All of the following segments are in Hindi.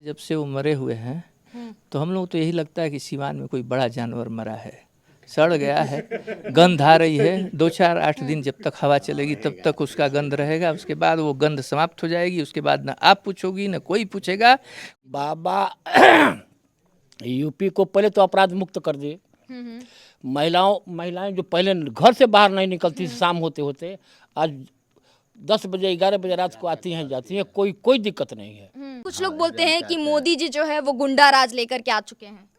जब से वो मरे हुए हैं तो हम लोग तो यही लगता है कि सिवान में कोई बड़ा जानवर मरा है, सड़ गया है, गंध आ रही है। 2-4-8 दिन जब तक हवा चलेगी तब तक उसका गंध रहेगा, उसके बाद वो गंध समाप्त हो जाएगी। उसके बाद ना आप पूछोगी ना कोई पूछेगा। बाबा यूपी को पहले तो अपराध मुक्त कर दिए। महिलाएं जो पहले घर से बाहर नहीं निकलती थी, शाम होते होते आज 10 बजे 11 बजे रात को आती हैं जाती हैं, कोई दिक्कत नहीं है। कुछ लोग बोलते हैं कि मोदी जी जो है वो गुंडा राज लेकर के आ चुके हैं।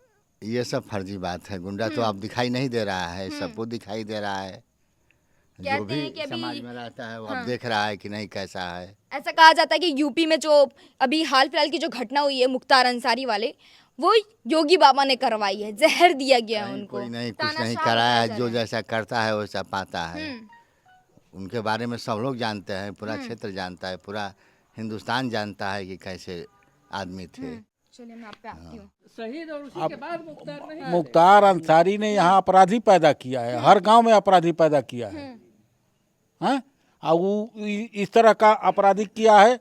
ये सब फर्जी बात है। गुंडा तो अब दिखाई नहीं दे रहा है, सबको दिखाई दे रहा है। जो भी कि अभी समाज में रहता है वो अब देख रहा है कि नहीं कैसा है। ऐसा कहा जाता है कि यूपी में जो अभी हाल फिलहाल की जो घटना हुई है मुख्तार अंसारी वाले, वो योगी बाबा ने करवाई है, जहर दिया गया है उनको। कोई नहीं कुछ नहीं कराया है, जो जैसा करता है वैसा पाता है। उनके बारे में सब लोग जानते हैं, पूरा क्षेत्र जानता है, पूरा हिंदुस्तान जानता है कि कैसे आदमी थे। चलिए मैं आप पे आती हूँ। शहीद और उसी के बाद मुख्तार अंसारी ने यहाँ अपराधी पैदा किया है, हर गांव में अपराधी पैदा किया है। हैं? और वो इस तरह का अपराधी किया है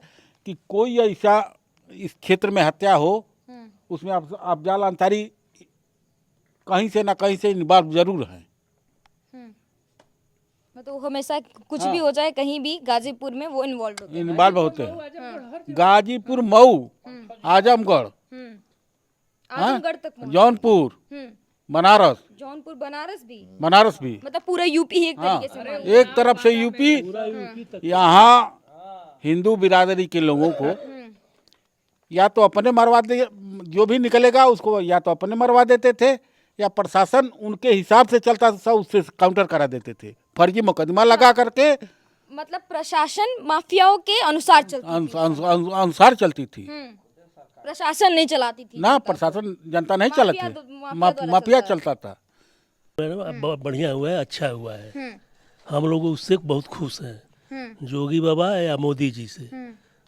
कि कोई ऐसा इस क्षेत्र में हत्या हो उसमें अफजाल अंसारी कहीं से ना कहीं से इन्वॉल्व जरूर है। तो हमेशा कुछ भी हो जाए कहीं भी गाजीपुर में वो इन्वॉल्व होते हैं। गाजीपुर, मऊ, आजमगढ़, आजमगढ़ तक, जौनपुर, बनारस, जौनपुर, बनारस भी मतलब पूरा यूपी एक तरीके से एक तरफ से यूपी। यहाँ हिंदू बिरादरी के लोगों को या तो अपने मरवा दे, जो भी निकलेगा उसको या तो अपने मरवा देते थे या प्रशासन उनके हिसाब से चलता था, उससे काउंटर करा देते थे, फर्जी मुकदमा लगा करके। मतलब प्रशासन माफियाओं के अनुसार चलती थी। प्रशासन नहीं चलाती थी ना, प्रशासन जनता नहीं चलाती, माफिया चलता था। बढ़िया हुआ है, अच्छा हुआ है। हम लोग उससे बहुत खुश हैं, योगी बाबा या मोदी जी से।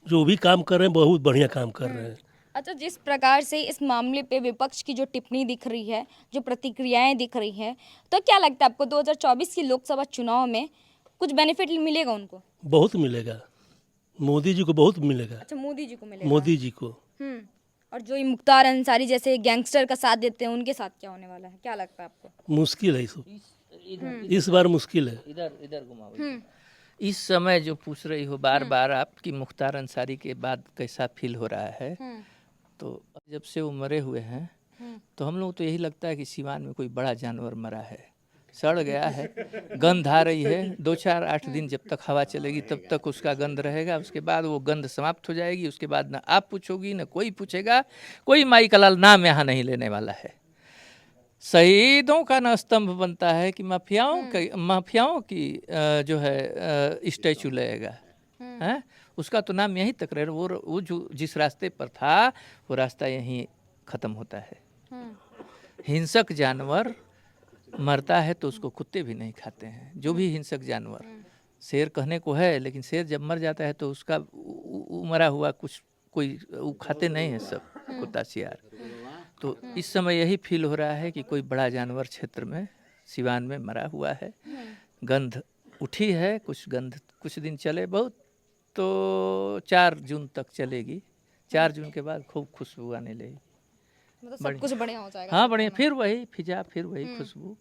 जो भी काम कर रहे हैं बहुत बढ़िया काम कर रहे हैं। अच्छा, जिस प्रकार से इस मामले पे विपक्ष की जो टिप्पणी दिख रही है, जो प्रतिक्रियाएं दिख रही हैं, तो क्या लगता है आपको 2024 की लोकसभा चुनाव में कुछ बेनिफिट मिलेगा उनको? बहुत मिलेगा, मोदी जी को बहुत मिलेगा। अच्छा, मोदी जी को मिलेगा। मोदी जी को। और जो मुख्तार अंसारी जैसे गैंगस्टर का साथ देते हैं उनके साथ क्या होने वाला है, क्या लगता है आपको? मुश्किल है इस बार मुश्किल है। इधर घुमाओ। इस समय जो पूछ रही हो बार बार आप कि मुख्तार अंसारी के बाद कैसा फील हो रहा है, तो जब से वो मरे हुए हैं तो हम लोग तो यही लगता है कि सिवान में कोई बड़ा जानवर मरा है, सड़ गया है, गंध आ रही है। 2-4-8 दिन जब तक हवा चलेगी तब तक उसका गंध रहेगा, उसके बाद वो गंध समाप्त हो जाएगी। उसके बाद ना आप पूछोगी ना कोई पूछेगा। कोई माई का लाल नाम यहाँ नहीं लेने वाला है। शहीदों का न स्तंभ बनता है कि माफियाओं की जो है स्टैचू लगेगा, है उसका तो नाम यहीं तक रहे। वो जो जिस रास्ते पर था वो रास्ता यहीं ख़त्म होता है। हिंसक जानवर मरता है तो उसको कुत्ते भी नहीं खाते हैं। जो भी हिंसक जानवर, शेर कहने को है लेकिन शेर जब मर जाता है तो उसका मरा हुआ कुछ कोई खाते नहीं है, सब कुत्ता सियार। तो इस समय यही फील हो रहा है कि कोई बड़ा जानवर क्षेत्र में सिवान में मरा हुआ है। गंध उठी है, कुछ गंध कुछ दिन चले, बहुत तो 4 जून तक चलेगी। 4 जून के बाद खूब खुशबू आने लगेगी, मतलब सब कुछ बढ़िया हो जाएगा। हाँ बढ़िया, फिर वही फिजा, फिर वही खुशबू।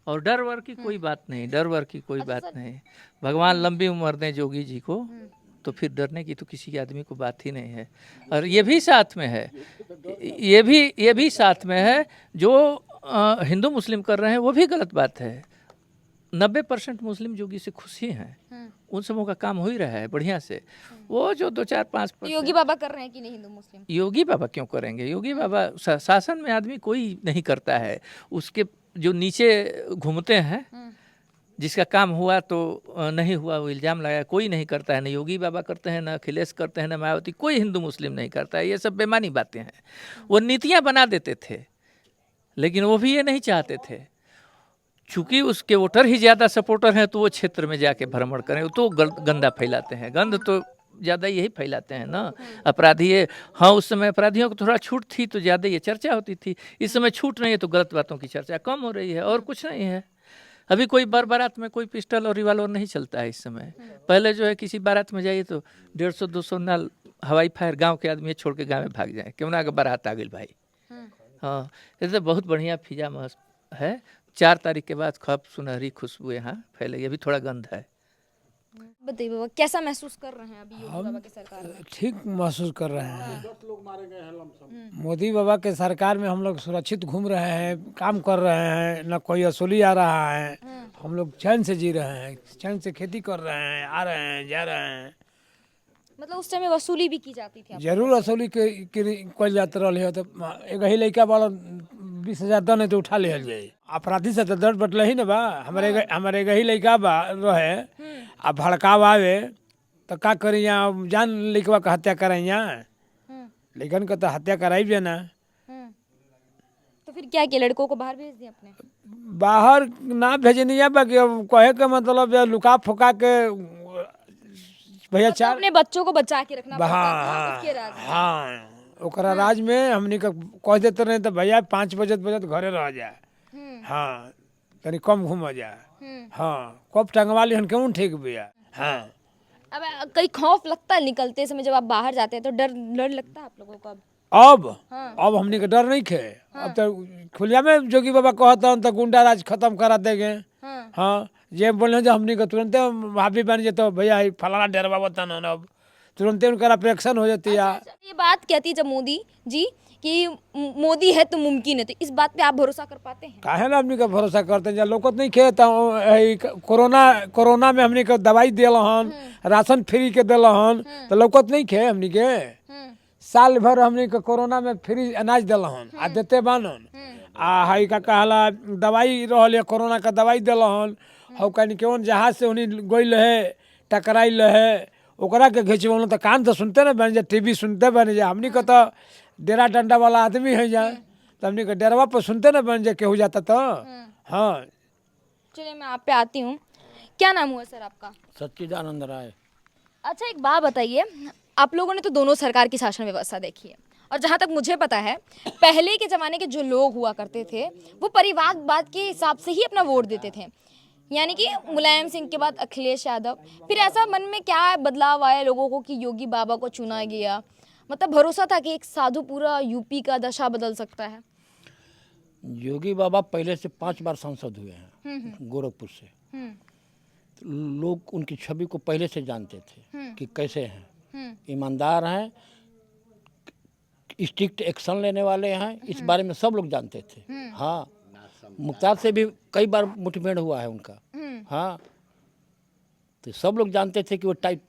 और डर वर की कोई बात नहीं, डर वर की कोई बात नहीं। भगवान लंबी उम्र दें जोगी जी को, तो फिर डरने की तो किसी आदमी को बात ही नहीं है। और ये भी साथ में है, ये भी साथ में है, जो हिंदू मुस्लिम कर रहे हैं वो भी गलत बात है। 90% मुस्लिम जोगी से खुश ही हैं, उन सबों का काम हो ही रहा है बढ़िया से। वो जो 2-4-5% योगी बाबा कर रहे हैं कि नहीं हिंदू मुस्लिम? योगी बाबा क्यों करेंगे? योगी बाबा शासन में आदमी कोई नहीं करता है, उसके जो नीचे घूमते हैं, जिसका काम हुआ तो नहीं हुआ वो इल्ज़ाम लगाया, कोई नहीं करता है। न योगी बाबा करते हैं, न अखिलेश करते हैं, न मायावती, कोई हिंदू मुस्लिम नहीं करता है। ये सब बेमानी बातें हैं। वो नीतियाँ बना देते थे लेकिन वो भी ये नहीं चाहते थे, चूँकि उसके वोटर ही ज़्यादा सपोर्टर हैं तो वो क्षेत्र में जाके भ्रमण करें, तो गंदा फैलाते हैं। गंद तो ज़्यादा यही फैलाते हैं ना अपराधी। हाँ, उस समय अपराधियों को थोड़ा छूट थी तो ज़्यादा ये चर्चा होती थी। इस समय छूट नहीं है तो गलत बातों की चर्चा कम हो रही है, और कुछ नहीं है। अभी कोई बारात में कोई पिस्टल और रिवॉल्वर नहीं चलता है इस समय। पहले जो है किसी बारात में जाइए तो 150-200 नाल हवाई फायर गांव के आदमी छोड़ के गांव में भाग जाए, क्यों ना अगर बारात आ गई भाई। हाँ, ये तो बहुत बढ़िया फिजा है। 4 तारीख के बाद खूब सुनहरी खुशबू यहाँ फैलेगी। अभी थोड़ा गंध है। बताइए बाबा, कैसा महसूस कर रहे हैं अभी योगी बाबा की सरकार में? ठीक महसूस कर रहे हैं। मोदी बाबा के सरकार में हम लोग सुरक्षित घूम रहे हैं, काम कर रहे हैं, न कोई असुली आ रहा है। हम लोग चैन से जी रहे हैं, चैन से खेती कर रहे हैं, आ रहे हैं, जा रहे हैं। मतलब उस समय वसूली भी की जाती थी जरूर असुली के कोई जात रही है तो एक ही लड़का वाला 20,000 दन तो उठा ले जाए। अपराधी से तो दर्द बटल ही ना बा। हमारे एक ही लड़का बा रहे आ भड़काव आवे तो का करी, यहाँ जान लड़कवा का हत्या करें, यहाँ लेकिन का तो हत्या कराई भी ना। तो फिर क्या किया, लड़कों को बाहर भेज दिया अपने? बाहर ना भेजनी है बाकी अब कहे के मतलब लुका फुका के भैया मतलब चार अपने बच्चों को बचा के रखना पड़ता था हाँ उसके राज में। हाँ ओकरा राज में हमनी का कह देते रहे तो भैया 5 बजे घरे रह जाए। हाँ तनी कम घूम जाए। हाँ कब टंगवा ली हन क्यों ठीक भैया। हाँ अब कई खौफ लगता है निकलते समय जब आप बाहर जाते हैं तो डर लगता है आप लोगों को? अब हमनी का डर नहीं खे। अब तो खुलिया में जोगी बाबा कहता तो गुंडा राज खत्म करा देंगे। हाँ जे बोले जो हमनी का तुरंत भाभी बन जाते भैया फलाना डेरवा बता ना, अब तुरंत उनका अपेक्शन हो जाती है। ये बात कहती है जब मोदी जी कि मोदी है तो मुमकिन है, तो इस बात पे आप भरोसा कर पाते हैं? काहे ना हमनी का भरोसा करते हैं, जब लोग नहीं खे तो कोरोना में हमनी का दवाई दिल हन, राशन फ्री के दिल हन, तो लोकत नहीं खे हमनी के। साल भर हमनी के कोरोना में फ्री अनाज दिल हन आ देते बानन आ हई का कहला दवाई रहल कोरोना का दवाई दिल हन। हौ कहीं केवन जहाज से उन्हीं गइल है, टकराइल है, ओकरा के घिचवल तो कान तो सुनते ना बन जा, टीवी सुनते बन जा। हमनी का तो डेरा डंडा वाला आदमी है जा, तो हमनी का डेरवा पर सुनते ना बन जा केहू जाता तो। हाँ चलिए मैं आप पे आती हूँ। क्या नाम हुआ सर आपका? सच्चिदानंद राय। अच्छा एक बात बताइए, आप लोगों ने तो दोनों सरकार की शासन व्यवस्था देखी है, और जहाँ तक मुझे पता है पहले के ज़माने के जो लोग हुआ करते थे वो परिवारवाद के हिसाब से ही अपना वोट देते थे, यानी कि मुलायम सिंह के बाद अखिलेश यादव। फिर ऐसा मन में क्या बदलाव आया लोगों को कि योगी बाबा को चुना गया? मतलब भरोसा था कि एक साधु पूरा यूपी का दशा बदल सकता है। योगी बाबा पहले से 5 बार सांसद हुए हैं गोरखपुर से। तो लोग उनकी छवि को पहले से जानते थे कि कैसे हैं, ईमानदार हैं, स्ट्रिक्ट एक्शन लेने वाले हैं, इस बारे में सब लोग जानते थे। हाँ मुख्तार से भी कई बार मुठभेड़ हुआ है उनका। हाँ तो सब लोग जानते थे कि वो टाइप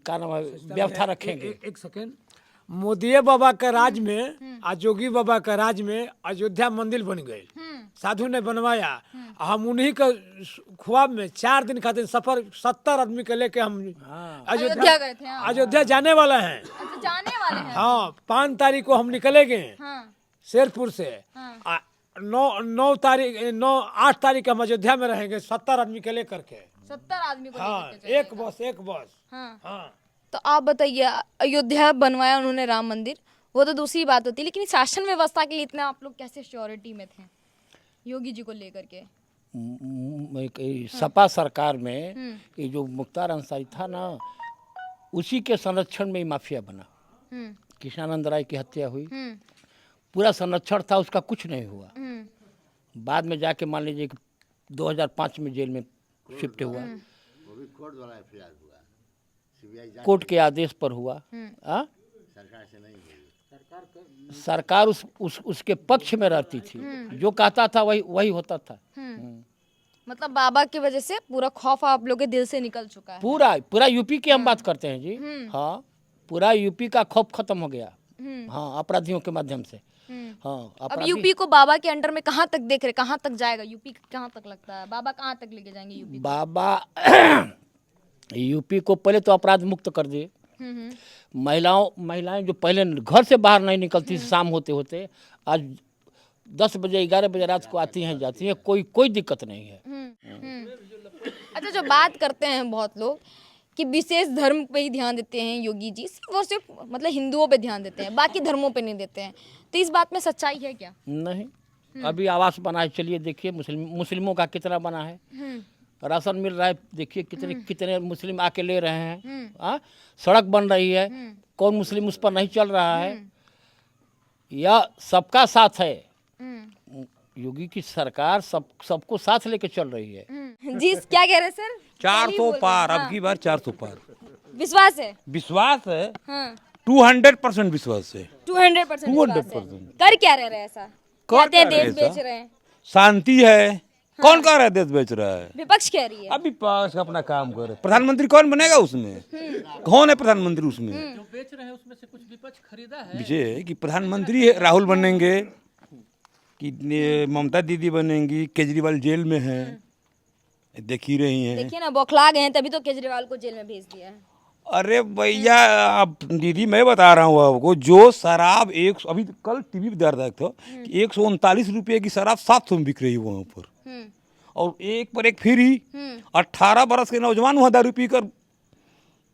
का नाम है व्यवस्था रखेंगे। एक सेकेंड, मोदी बाबा के राज में आ जोगी बाबा के राज में अयोध्या मंदिर बन गए, साधु ने बनवाया। हम उन्हीं के ख्वाब में 4 दिन खातिर सफर 70 आदमी के लेके हम अयोध्या गए थे। अयोध्या जाने वाला है। अच्छा जाने वाले हैं? हाँ 5 तारीख को हम निकलेंगे शेरपुर से। 8 तारीख हम अयोध्या में रहेंगे 70 आदमी के लेकर के। 70 आदमी को हाँ लेकर के एक बस। हाँ। हाँ तो आप बताइए, अयोध्या बनवाया उन्होंने राम मंदिर, वो तो दूसरी बात होती है, लेकिन शासन व्यवस्था के लिए इतना आप लोग कैसे श्योरिटी में थे योगी जी को लेकर के? सपा सरकार में ये जो मुख्तार अंसारी था ना, उसी के संरक्षण में ही माफिया बना। किशनानंद राय की हत्या हुई, पूरा संरक्षण था, उसका कुछ नहीं हुआ। बाद में जाके मान लीजिए कि 2005 में जेल में शिफ्ट हुआ, कोर्ट के आदेश पर हुआ। सरकार उसके पक्ष में रहती थी, जो कहता था वही होता था। मतलब बाबा की वजह से पूरा खौफ आप लोग के दिल से निकल चुका है? पूरा यूपी की हम बात करते हैं जी। हाँ पूरा यूपी का खौफ खत्म हो गया। हाँ अपराधियों के माध्यम से। हाँ अब यूपी को बाबा के अंडर में कहाँ तक देख रहे, कहाँ तक जाएगा यूपी? कहाँ तक लगता है बाबा कहाँ तक लेके जाएंगे यूपी को? बाबा यूपी को पहले तो अपराध मुक्त कर दिए। महिलाएं जो पहले घर से बाहर नहीं निकलती, शाम होते होते आज 10 बजे 11 बजे रात को आती हैं जाती हैं, कोई दिक्कत नहीं है। अच्छा जो बात करते हैं बहुत लोग कि विशेष धर्म पे ही ध्यान देते हैं योगी जी, सिर्फ मतलब हिंदुओं पे ध्यान देते हैं, बाकी धर्मों पे नहीं देते हैं, तो इस बात में सच्चाई है क्या? नहीं, अभी आवास बना है, चलिए देखिए मुस्लिमों का कितना बना है। राशन मिल रहा है, देखिए कितने कितने मुस्लिम आके ले रहे हैं। हाँ, सड़क बन रही है, कौन मुस्लिम उस पर नहीं चल रहा है। यह सबका साथ है, योगी की सरकार सबको साथ लेके चल रही है। जी क्या कह रहे हैं सर? 400 पार, अब की बार 400 पार विश्वास है? विश्वास है, हाँ 200% विश्वास है। 200% विश्वास है। कर क्या रह रहे हैं ऐसा? कहते हैं देश बेच रहे हैं, शांति है। कौन कह रहा है देश बेच रहा है? विपक्ष कह रही है। अभी विपक्ष अपना काम करे। प्रधानमंत्री कौन बनेगा उसमें? कौन है प्रधानमंत्री उसमें? जो बेच रहे हैं उसमें से कुछ विपक्ष खरीदा है। विषय है कि प्रधानमंत्री राहुल बनेंगे कि ममता दीदी बनेंगी, केजरीवाल जेल में है, देख ही रही हैं। देखिए ना, बौखला गए हैं, तभी तो केजरीवाल को जेल में भेज दिया है। अरे भैया, अब दीदी मैं बता रहा हूँ आपको, जो शराब अभी कल टीवी पे दर्द था कि 139 रुपये की शराब 700 में बिक रही है वहाँ पर, और एक पर एक फ्री। 18 बरस के नौजवान वहाँ दारू पी कर,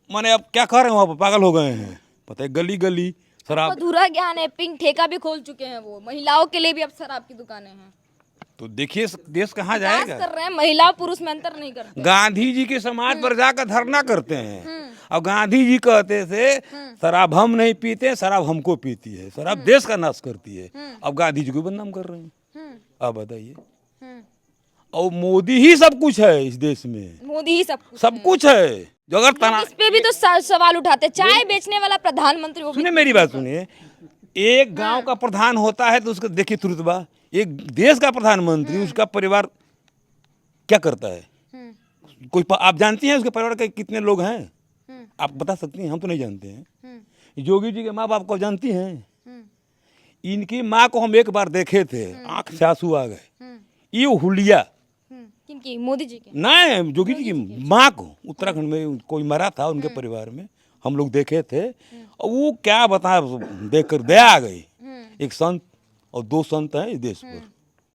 माने अब क्या कर रहे हैं वहाँ पर, पागल हो गए हैं। पता है, गली गली शराब। अधूरा ज्ञान है, पिंक ठेका भी खोल चुके हैं वो, महिलाओं के लिए भी अब शराब की दुकानें हैं। तो देखिए देश कहाँ विकास जाएगा। कर रहे हैं, महिला पुरुष में अंतर नहीं करते। गांधी जी के समाज पर जाकर धरना करते हैं, और गांधी जी कहते थे शराब हम नहीं पीते, शराब हमको पीती है, शराब देश का नाश करती है। अब गांधी जी को बदनाम कर रहे हैं। आप बताइए। और मोदी ही सब कुछ है इस देश में, मोदी ही सब कुछ है। जो अगर तना इस पे भी तो सवाल उठाते, चाय बेचने वाला प्रधानमंत्री वो भी- सुनिए मेरी बात सुनिए, एक गांव का प्रधान होता है तो उसका देखिए तुरंतबा, एक देश का प्रधानमंत्री, उसका परिवार क्या करता है, कोई आप जानती हैं उसके परिवार के कितने लोग हैं? आप बता सकती हैं? हम तो नहीं जानते हैं। योगी जी के माँ बाप को जानती हैं? इनकी माँ को हम एक बार देखे थे, आंख से आंसू आ गए। ये हुलिया किनकी? मोदी जी की? नहीं, योगी जी की माँ को उत्तराखंड में कोई मरा था, उनके परिवार में हम लोग देखे थे, और वो क्या बताएं, देख कर दया आ गई। एक संत और 2 संत हैं इस देश पर।